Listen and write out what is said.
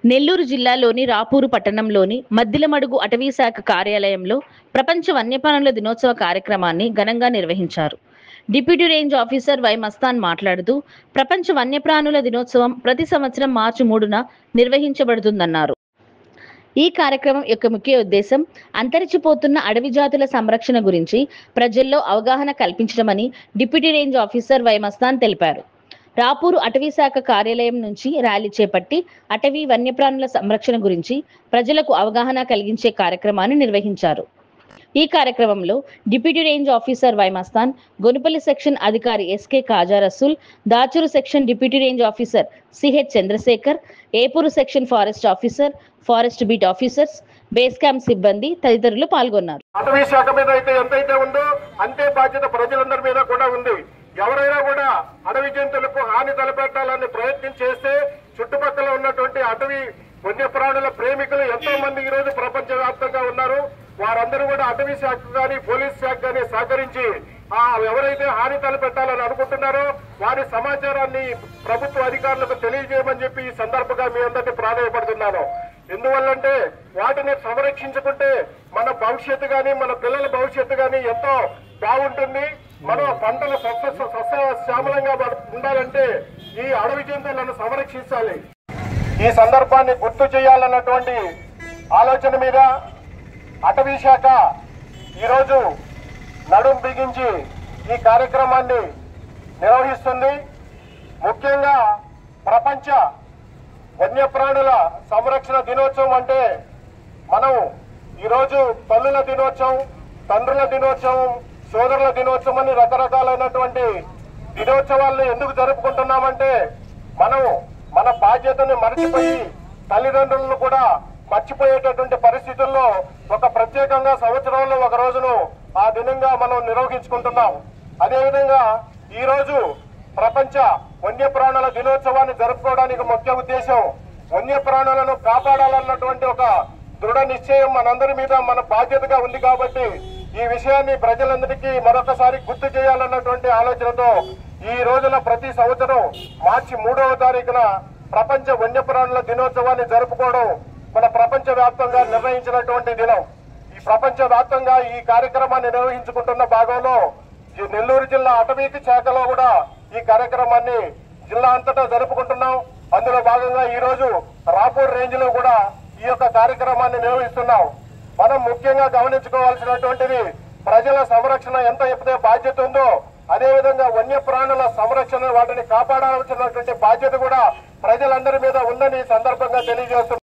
నెల్లూరు జిల్లాలోని రాపూరు పట్టణంలోని మద్దిలమడుగు అటవీ శాఖ కార్యాలయంలో ప్రపంచ వన్యప్రాణుల దినోత్సవ కార్యక్రమాన్ని ఘనంగా నిర్వహించారు. Deputy range officer Y Mastan మాట్లాడుతూ, ప్రపంచ వన్యప్రాణుల దినోత్సవం ప్రతి సంవత్సరం మార్చి 3న నిర్వహించబడుతుందన్నారు. ఈ కార్యక్రమం యొక్క ముఖ్య ఉద్దేశం అంతరించిపోతున్న అడవి జాతుల సంరక్షణ గురించి ప్రజల్లో అవగాహన కల్పించడమని deputy range officer Y Mastan తెలిపారు. రాపూరు అటవీ శాఖ కార్యాలయం నుంచి ర్యాలీ చేపట్టి అటవీ వన్యప్రాణుల సంరక్షణ గురించి ప్రజలకు అవగాహన కలిగించే కార్యక్రమాన్ని నిర్వహించారు. ఈ కార్యక్రమంలో deputy range officer Y Mastan, Gonupalli section అధికారి SK Kaja Rasool, Dachuru section deputy range officer CH Chandrashekhar, Epuru section forest officer, forest beat officers, base camp సిబ్బంది తదితరులు పాల్గొన్నారు. అటవీ శాఖ మీద అయితే ఎంతైతే ఉందో అంతే బాధ్యత ప్రజలందరి మీద కూడా ఉంది. ఎవరైనా కూడా అడవి జంతువులకు హాని తలపెట్టాలని ప్రయత్నం చేస్తే చుట్టుపక్కల ఉన్నటువంటి అటవీ వన్యప్రాణుల ప్రేమికులు ఎంతో మంది ఈ రోజు ప్రపంచ వ్యాప్తంగా ఉన్నారు. వారందరూ కూడా అటవీ శాఖ కానీ పోలీస్ శాఖ కానీ సహకరించి ఎవరైతే హాని తలపెట్టాలని అనుకుంటున్నారో వారి సమాచారాన్ని ప్రభుత్వ అధికారులకు తెలియజేయమని చెప్పి ఈ సందర్భంగా మీ అందరినీ ప్రాధాన్యపడుతున్నాను. ఎందువల్లంటే వాటిని సంరక్షించుకుంటే మన భవిష్యత్తు కానీ మన పిల్లల భవిష్యత్తు కానీ ఎంతో బాగుంటుంది. మనం పంటలు సస్యశ్యామలంగా ఉండాలంటే ఈ అడవి జంతువులను సంరక్షించాలి. ఈ సందర్భాన్ని గుర్తు చేయాలన్నటువంటి ఆలోచన మీద అటవీ శాఖ ఈరోజు నడుం బిగించి ఈ కార్యక్రమాన్ని నిర్వహిస్తుంది. ముఖ్యంగా ప్రపంచ వన్యప్రాణుల సంరక్షణ దినోత్సవం అంటే మనం ఈరోజు తల్లుల దినోత్సవం, తండ్రుల దినోత్సవం, సోదరుల దినోత్సవం అని రకరకాలైనటువంటి దినోత్సవాలను ఎందుకు జరుపుకుంటున్నామంటే మనం మన బాధ్యతను మర్చిపోయి తల్లిదండ్రులను కూడా మర్చిపోయేటటువంటి పరిస్థితుల్లో ఒక ప్రత్యేకంగా సంవత్సరంలో ఒక రోజును ఆ దినంగా మనం నిర్వహించుకుంటున్నాం. అదేవిధంగా ఈ రోజు ప్రపంచ వన్యప్రాణుల దినోత్సవాన్ని జరుపుకోవడానికి ముఖ్య ఉద్దేశం వన్యప్రాణులను కాపాడాలన్నటువంటి ఒక దృఢ నిశ్చయం మనందరి మీద మన బాధ్యతగా ఉంది. కాబట్టి ఈ విషయాన్ని ప్రజలందరికీ మరొకసారి గుర్తు చేయాలన్నటువంటి ఆలోచనతో ఈ రోజున ప్రతి సంవత్సరం మార్చి 3వ తారీఖున ప్రపంచ వన్యప్రాణుల దినోత్సవాన్ని జరుపుకోవడం మన ప్రపంచ వ్యాప్తంగా నిర్వహించినటువంటి దినం. ఈ ప్రపంచ వ్యాప్తంగా ఈ కార్యక్రమాన్ని నిర్వహించుకుంటున్న భాగంలో నెల్లూరు జిల్లా అటవీ శాఖలో కూడా ఈ కార్యక్రమాన్ని జిల్లా అంతటా జరుపుకుంటున్నాం. అందులో భాగంగా ఈ రోజు రాపూర్ రేంజ్ లో కూడా ఈ యొక్క కార్యక్రమాన్ని నిర్వహిస్తున్నాం. మనం ముఖ్యంగా గమనించుకోవాల్సినటువంటిది ప్రజల సంరక్షణ ఎంత ఎప్పుడే బాధ్యత ఉందో అదేవిధంగా వన్యప్రాణుల సంరక్షణ వాటిని కాపాడాల్సినటువంటి బాధ్యత కూడా ప్రజలందరి మీద ఉందని ఈ సందర్భంగా తెలియజేస్తున్నాం.